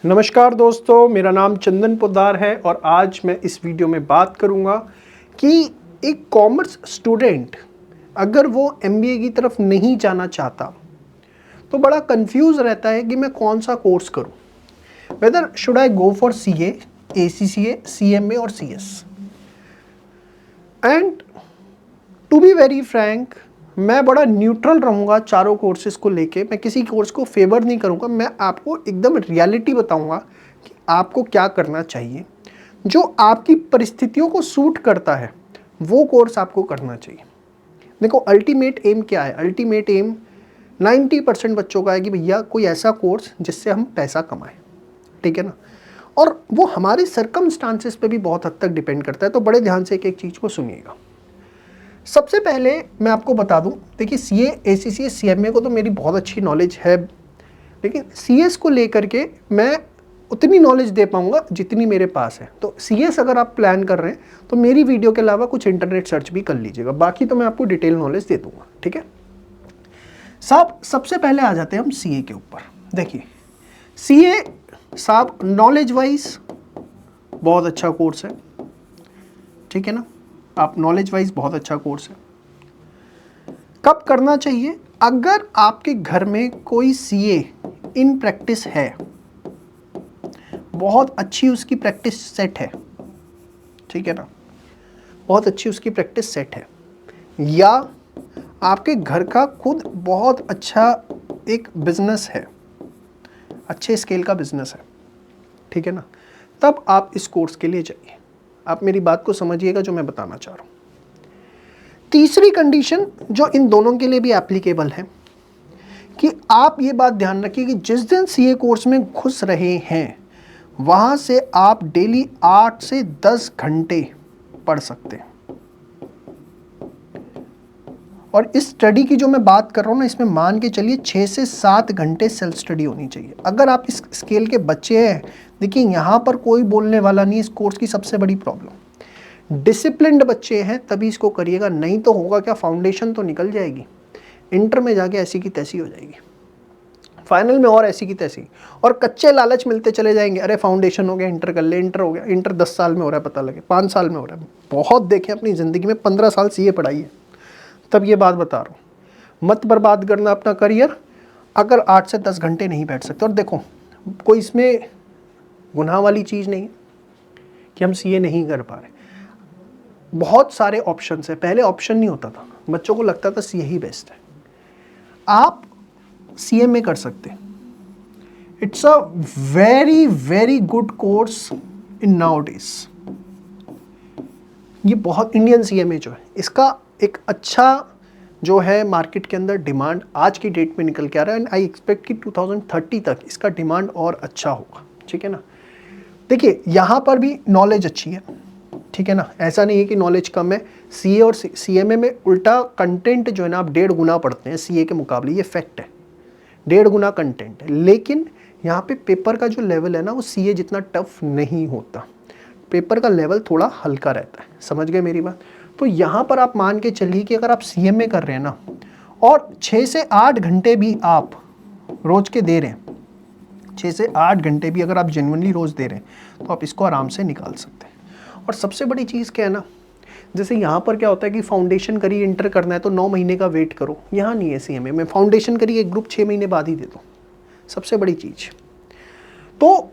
नमस्कार दोस्तों, मेरा नाम चंदन पोद्दार है और आज मैं इस वीडियो में बात करूंगा कि एक कॉमर्स स्टूडेंट अगर वो एमबीए की तरफ नहीं जाना चाहता तो बड़ा कंफ्यूज रहता है कि मैं कौन सा कोर्स करूं। Whether should I go for CA, ACCA, CMA और CS. And to be very frank, मैं बड़ा न्यूट्रल रहूँगा चारों कोर्सेज़ को लेके। मैं किसी कोर्स को फेवर नहीं करूँगा, मैं आपको एकदम रियलिटी बताऊँगा कि आपको क्या करना चाहिए। जो आपकी परिस्थितियों को सूट करता है वो कोर्स आपको करना चाहिए। देखो, अल्टीमेट एम क्या है? अल्टीमेट एम 90% बच्चों का है कि भैया कोई ऐसा कोर्स जिससे हम पैसा कमाएं, ठीक है ना। और वो हमारे सर्कमस्टांसेस पे भी बहुत हद तक डिपेंड करता है। तो बड़े ध्यान से एक एक चीज़ को सुनिएगा। सबसे पहले मैं आपको बता दूं, देखिए सीए, एसीसी, सीएमए को तो मेरी बहुत अच्छी नॉलेज है, लेकिन सीएस को लेकर के मैं उतनी नॉलेज दे पाऊंगा जितनी मेरे पास है। तो सीएस अगर आप प्लान कर रहे हैं तो मेरी वीडियो के अलावा कुछ इंटरनेट सर्च भी कर लीजिएगा, बाकी तो मैं आपको डिटेल नॉलेज दे दूंगा, ठीक है साहब। सबसे पहले आ जाते हैं हम सीए के ऊपर। देखिए सीए साहब नॉलेज वाइज बहुत अच्छा कोर्स है, ठीक है ना। आप नॉलेज वाइज बहुत अच्छा कोर्स है। कब करना चाहिए? अगर आपके घर में कोई सीए इन प्रैक्टिस है, बहुत अच्छी उसकी प्रैक्टिस सेट है, ठीक है ना, बहुत अच्छी उसकी प्रैक्टिस सेट है, या आपके घर का खुद बहुत अच्छा एक बिजनेस है, अच्छे स्केल का बिजनेस है, ठीक है ना, तब आप इस कोर्स के लिए जाइए। आप मेरी बात को समझिएगा जो मैं बताना चाह रहा हूँ। तीसरी कंडीशन जो इन दोनों के लिए भी एप्लीकेबल है कि आप ये बात ध्यान रखिए कि जिस दिन सीए कोर्स में घुस रहे हैं वहाँ से आप डेली 8 से 10 घंटे पढ़ सकते हैं। और इस स्टडी की जो मैं बात कर रहा हूँ ना, इसमें मान के चलिए 6 से 7 घंटे सेल्फ स्टडी होनी चाहिए। अगर आप इस स्केल के बच्चे हैं, देखिए यहाँ पर कोई बोलने वाला नहीं। इस कोर्स की सबसे बड़ी प्रॉब्लम डिसिप्लिन्ड बच्चे हैं तभी इसको करिएगा, नहीं तो होगा क्या, फाउंडेशन तो निकल जाएगी, इंटर में जाके ऐसी की तैसी हो जाएगी, फाइनल में और ऐसी की तैसी, और कच्चे लालच मिलते चले जाएंगे। अरे फाउंडेशन हो गया, इंटर कर ले, इंटर हो गया, इंटर 10 साल में हो रहा है, पता लगे 5 साल में हो रहा है। बहुत देखे अपनी ज़िंदगी में, 15 साल सीए पढ़ाई है, तब ये बात बता रहा हूँ। मत बर्बाद करना अपना करियर अगर 8 से 10 घंटे नहीं बैठ सकते। और देखो, कोई इसमें गुनाह वाली चीज़ नहीं है कि हम सीए नहीं कर पा रहे। बहुत सारे ऑप्शंस है। पहले ऑप्शन नहीं होता था, बच्चों को लगता था सीए ही बेस्ट है। आप सीएमए कर सकते हैं। It's a very very good course in nowadays. ये बहुत इंडियन सीएमए जो है, इसका एक अच्छा जो है मार्केट के अंदर डिमांड आज की डेट में निकल के आ रहा है। एंड आई एक्सपेक्ट कि 2030 तक इसका डिमांड और अच्छा होगा, ठीक है ना। देखिए यहाँ पर भी नॉलेज अच्छी है, ठीक है ना, ऐसा नहीं है कि नॉलेज कम है। सीए और सीएमए में उल्टा कंटेंट जो है ना, आप 1.5 गुना पढ़ते हैं सीए के मुकाबले, ये फैक्ट है, 1.5 गुना कंटेंट है। लेकिन यहाँ पे पेपर का जो लेवल है ना, वो सीए जितना टफ नहीं होता। पेपर का लेवल थोड़ा हल्का रहता है, समझ गए मेरी बात। तो यहाँ पर आप मान के चलिए कि अगर आप सीएमए कर रहे हैं ना, और 6 से 8 घंटे भी आप रोज के दे रहे हैं, 6 से 8 घंटे भी अगर आप जेन्युइनली रोज़ दे रहे हैं तो आप इसको आराम से निकाल सकते हैं। और सबसे बड़ी चीज़ क्या है ना, जैसे यहाँ पर क्या होता है कि फाउंडेशन करिए, इंटर करना है तो 9 महीने का वेट करो, यहाँ नहीं है सीएमए में। फाउंडेशन करिए, एक ग्रुप 6 महीने बाद ही दे दो, सबसे बड़ी चीज़। तो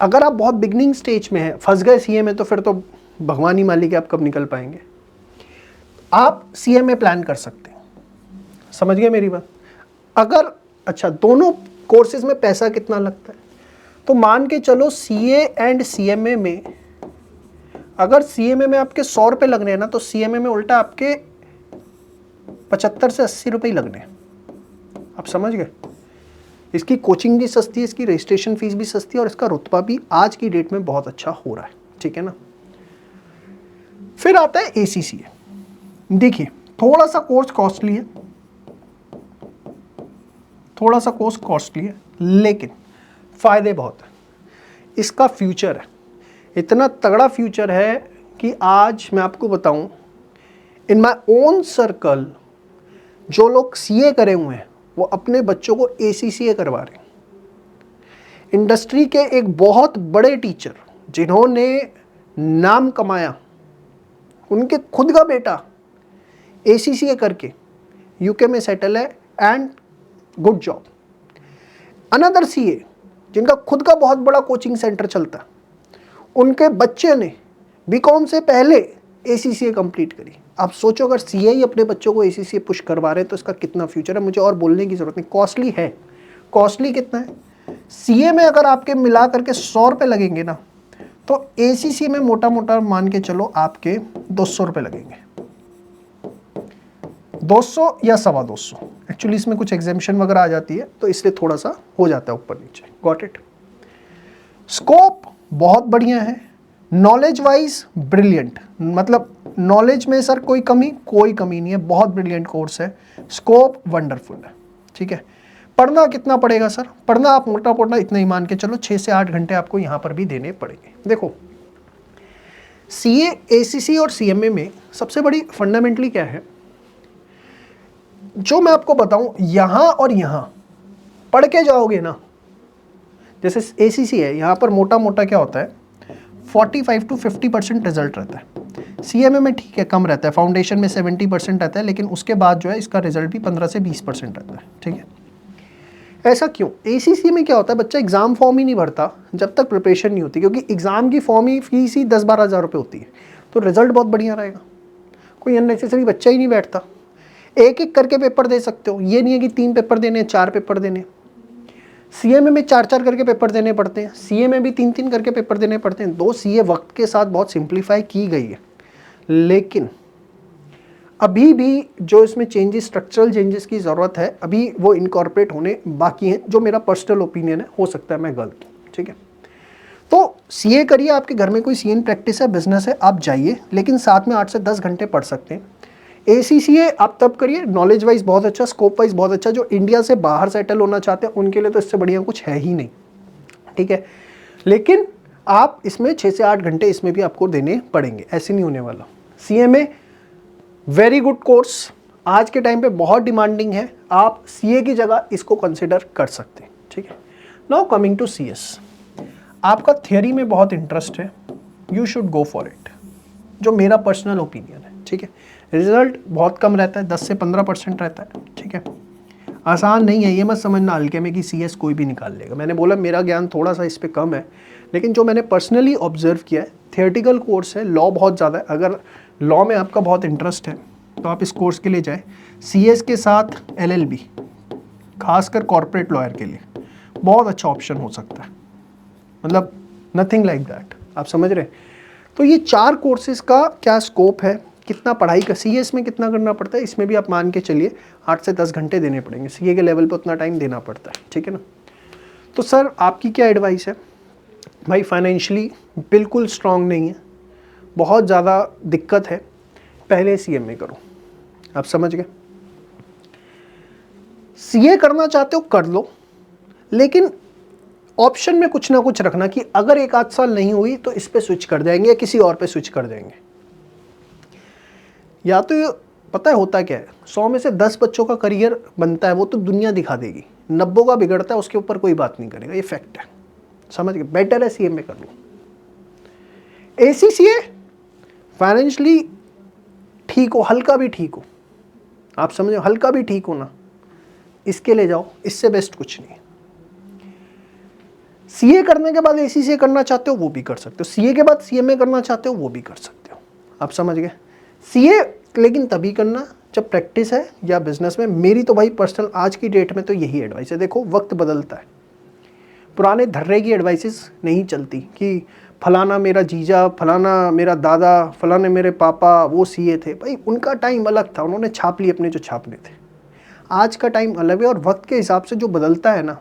अगर आप बहुत बिगनिंग स्टेज में हैं, फंस गए सीए में, तो फिर तो भगवान ही मालिक है आप कब निकल पाएंगे। आप सीएमए प्लान कर सकते हैं, समझ गए मेरी बात। अगर अच्छा, दोनों कोर्सेज में पैसा कितना लगता है, तो मान के चलो सीए एंड सीएमए में, अगर सीएमए में आपके 100 रुपये लगने हैं ना, तो सीएमए में उल्टा आपके 75 से 80 रुपये ही लगने हैं। आप समझ गए। इसकी कोचिंग भी सस्ती है, इसकी रजिस्ट्रेशन फीस भी सस्ती है, और इसका रुतबा भी आज की डेट में बहुत अच्छा हो रहा है, ठीक है ना। फिर आता है एसीसीए। देखिए थोड़ा सा कोर्स कॉस्टली है, थोड़ा सा कोर्स कॉस्टली है, लेकिन फ़ायदे बहुत है। इसका फ्यूचर है, इतना तगड़ा फ्यूचर है कि आज मैं आपको बताऊं, इन माय ओन सर्कल जो लोग सीए करे हुए हैं वो अपने बच्चों को एसीसीए करवा रहे हैं। इंडस्ट्री के एक बहुत बड़े टीचर जिन्होंने नाम कमाया, उनके खुद का बेटा ACCA करके UK में सेटल है and good job. Another CA जिनका खुद का बहुत बड़ा कोचिंग सेंटर चलता है, उनके बच्चे ने BCom से पहले ACCA कंप्लीट करी। आप सोचो अगर CA ही अपने बच्चों को ACCA पुश करवा रहे हैं तो इसका कितना फ्यूचर है। मुझे और बोलने की ज़रूरत नहीं। कॉस्टली है, कॉस्टली कितना है? CA में अगर आपके मिला करके 100 रुपये लगेंगे ना, तो ACCA में मोटा मोटा मान के चलो आपके 200 रुपये लगेंगे, 200 या 250। एक्चुअली इसमें कुछ एग्जामिशन वगैरह आ जाती है तो इसलिए थोड़ा सा हो जाता है ऊपर नीचे। Got it? स्कोप बहुत बढ़िया है, नॉलेज वाइज ब्रिलियंट, मतलब नॉलेज में सर कोई कमी नहीं है, बहुत ब्रिलियंट कोर्स है, स्कोप वंडरफुल है। ठीक है, पढ़ना कितना पड़ेगा सर? पढ़ना आप मोटा मोटा इतना ही मान के चलो 6 से 8 घंटे आपको यहाँ पर भी देने पड़ेंगे। देखो CA, ACCA और CMA में सबसे बड़ी फंडामेंटली क्या है, जो मैं आपको बताऊं, यहां और यहां पढ़ के जाओगे ना, जैसे ACCA है, यहां पर मोटा मोटा क्या होता है 45 to 50% रिजल्ट रहता है। CMA में ठीक है कम रहता है, फाउंडेशन में 70% रहता है, लेकिन उसके बाद जो है इसका रिजल्ट भी 15 से 20% रहता है। ठीक है, ऐसा क्यों? ACCA में क्या होता है, बच्चा एग्जाम फॉर्म ही नहीं भरता जब तक प्रिपरेशन नहीं होती, क्योंकि एग्जाम की फॉर्म ही फीस ही 10-12 हज़ार रुपये होती है, तो रिजल्ट बहुत बढ़िया रहेगा। कोई अननेसेसरी बच्चा ही नहीं बैठता, एक एक करके पेपर दे सकते हो, ये नहीं है कि 3 पेपर देने, 4 पेपर देने। CMA में 4-4 करके पेपर देने पड़ते हैं, CA में भी 3-3 करके पेपर देने पड़ते हैं। 2 CA वक्त के साथ बहुत सिंप्लीफाई की गई है, लेकिन अभी भी जो इसमें चेंजेस, स्ट्रक्चरल चेंजेस की ज़रूरत है, अभी वो इनकॉर्पोरेट होने बाकी हैं, जो मेरा पर्सनल ओपिनियन है, हो सकता है मैं गलत हूँ। ठीक है, तो CA करिए, आपके घर में कोई CA प्रैक्टिस है, बिजनेस है, आप जाइए, लेकिन साथ में 8 से 10 घंटे पढ़ सकते हैं। ACCA आप तब करिए, नॉलेज वाइज बहुत अच्छा, स्कोप वाइज बहुत अच्छा। जो इंडिया से बाहर सेटल होना चाहते हैं उनके लिए तो इससे बढ़िया कुछ है ही नहीं। ठीक है, लेकिन आप इसमें 6 से 8 घंटे इसमें भी आपको देने पड़ेंगे, ऐसे नहीं होने वाला। CMA वेरी गुड कोर्स, आज के टाइम पे बहुत डिमांडिंग है, आप CA की जगह इसको कंसिडर कर सकते हैं। ठीक है, नाउ कमिंग टू CS, आपका थियोरी में बहुत इंटरेस्ट है, you should go for it, जो मेरा पर्सनल ओपिनियन है। ठीक है, रिजल्ट बहुत कम रहता है, 10 से 15% रहता है। ठीक है, आसान नहीं है, ये मत समझना हल्के में कि CS कोई भी निकाल लेगा। मैंने बोला मेरा ज्ञान थोड़ा सा इस पे कम है, लेकिन जो मैंने पर्सनली ऑब्जर्व किया है, थियोरेटिकल कोर्स है, लॉ बहुत ज़्यादा है। अगर लॉ में आपका बहुत इंटरेस्ट है तो आप इस कोर्स के लिए जाएँ। CS के साथ LLB, खासकर कॉर्पोरेट लॉयर के लिए बहुत अच्छा ऑप्शन हो सकता है, मतलब नथिंग लाइक दैट, आप समझ रहे हैं? तो ये 4 कोर्सेज का क्या स्कोप है, कितना पढ़ाई का, CS में कितना करना पड़ता है, इसमें भी आप मान के चलिए 8 से 10 घंटे देने पड़ेंगे। CA के लेवल पे उतना टाइम देना पड़ता है। ठीक है ना? तो सर आपकी क्या एडवाइस है? भाई फाइनेंशियली बिल्कुल स्ट्रांग नहीं है, बहुत ज़्यादा दिक्कत है, पहले CMA करो। आप समझ गए? CA करना चाहते हो कर लो, लेकिन ऑप्शन में कुछ ना कुछ रखना कि अगर 1-8 साल नहीं हुई तो इस पे स्विच कर जाएंगे या किसी और पे स्विच कर जाएंगे। या तो ये पता है होता क्या है, 100 में से 10 बच्चों का करियर बनता है, वो तो दुनिया दिखा देगी, 90 का बिगड़ता है, उसके ऊपर कोई बात नहीं करेगा, ये फैक्ट है। समझ गए? बेटर है CMA कर लो। ACCA फाइनेंशियली ठीक हो, हल्का भी ठीक हो, आप समझो, हल्का भी ठीक हो ना, इसके ले जाओ, इससे बेस्ट कुछ नहीं है। CA करने के बाद ACCA करना चाहते हो वो भी कर सकते हो, CA के बाद CMA करना चाहते हो वो भी कर सकते हो। आप समझ गए? CA लेकिन तभी करना जब प्रैक्टिस है या बिजनेस में। मेरी तो भाई पर्सनल आज की डेट में तो यही एडवाइस है। देखो वक्त बदलता है, पुराने धर्रे की एडवाइसेस नहीं चलती कि फलाना मेरा जीजा, फलाना मेरा दादा, फलाने मेरे पापा वो CA थे। भाई उनका टाइम अलग था, उन्होंने छाप लिए अपने जो छापने थे। आज का टाइम अलग है और वक्त के हिसाब से जो बदलता है ना,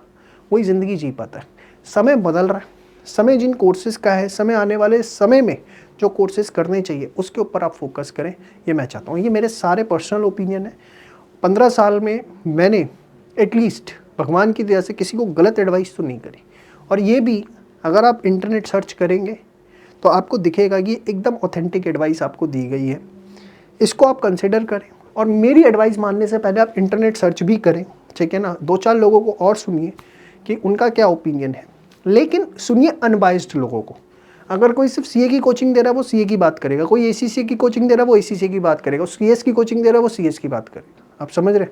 वही ज़िंदगी जी पाता है। समय बदल रहा है, समय जिन कोर्सेज़ का है, समय आने वाले समय में जो कोर्सेज़ करने चाहिए उसके ऊपर आप फोकस करें, ये मैं चाहता हूँ। ये मेरे सारे पर्सनल ओपिनियन है। 15 साल में मैंने एटलीस्ट भगवान की दया से किसी को गलत एडवाइस तो नहीं करी। और ये भी अगर आप इंटरनेट सर्च करेंगे तो आपको दिखेगा कि एकदम ऑथेंटिक एडवाइस आपको दी गई है, इसको आप कंसिडर करें। और मेरी एडवाइस मानने से पहले आप इंटरनेट सर्च भी करें, ठीक है ना? 2-4 लोगों को और सुनिए कि उनका क्या ओपिनियन है, लेकिन सुनिए अनबाइस्ड लोगों को। अगर कोई सिर्फ सीए की कोचिंग दे रहा है वो सीए की बात करेगा, कोई एसीसी की कोचिंग दे रहा है वो एसीसी की बात करेगा, सीएस की कोचिंग दे रहा है वो सीएस की बात करेगा। आप समझ रहे?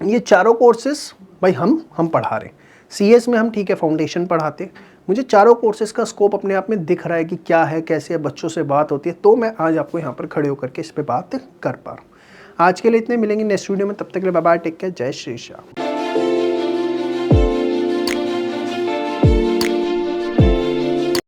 ये चारों कोर्सेस भाई हम पढ़ा रहे हैं। सीएस में हम ठीक है फाउंडेशन पढ़ाते हैं, मुझे चारों कोर्सेज का स्कोप अपने आप में दिख रहा है कि क्या है, कैसे है, बच्चों से बात होती है, तो मैं आज आपको यहाँ पर खड़े होकर के इस पर बात कर पा रहा हूँ। आज के लिए इतने, मिलेंगे नेक्स्ट वीडियो में, तब तक के लिए बाय बाय, टेक केयर, जय श्री श्याम।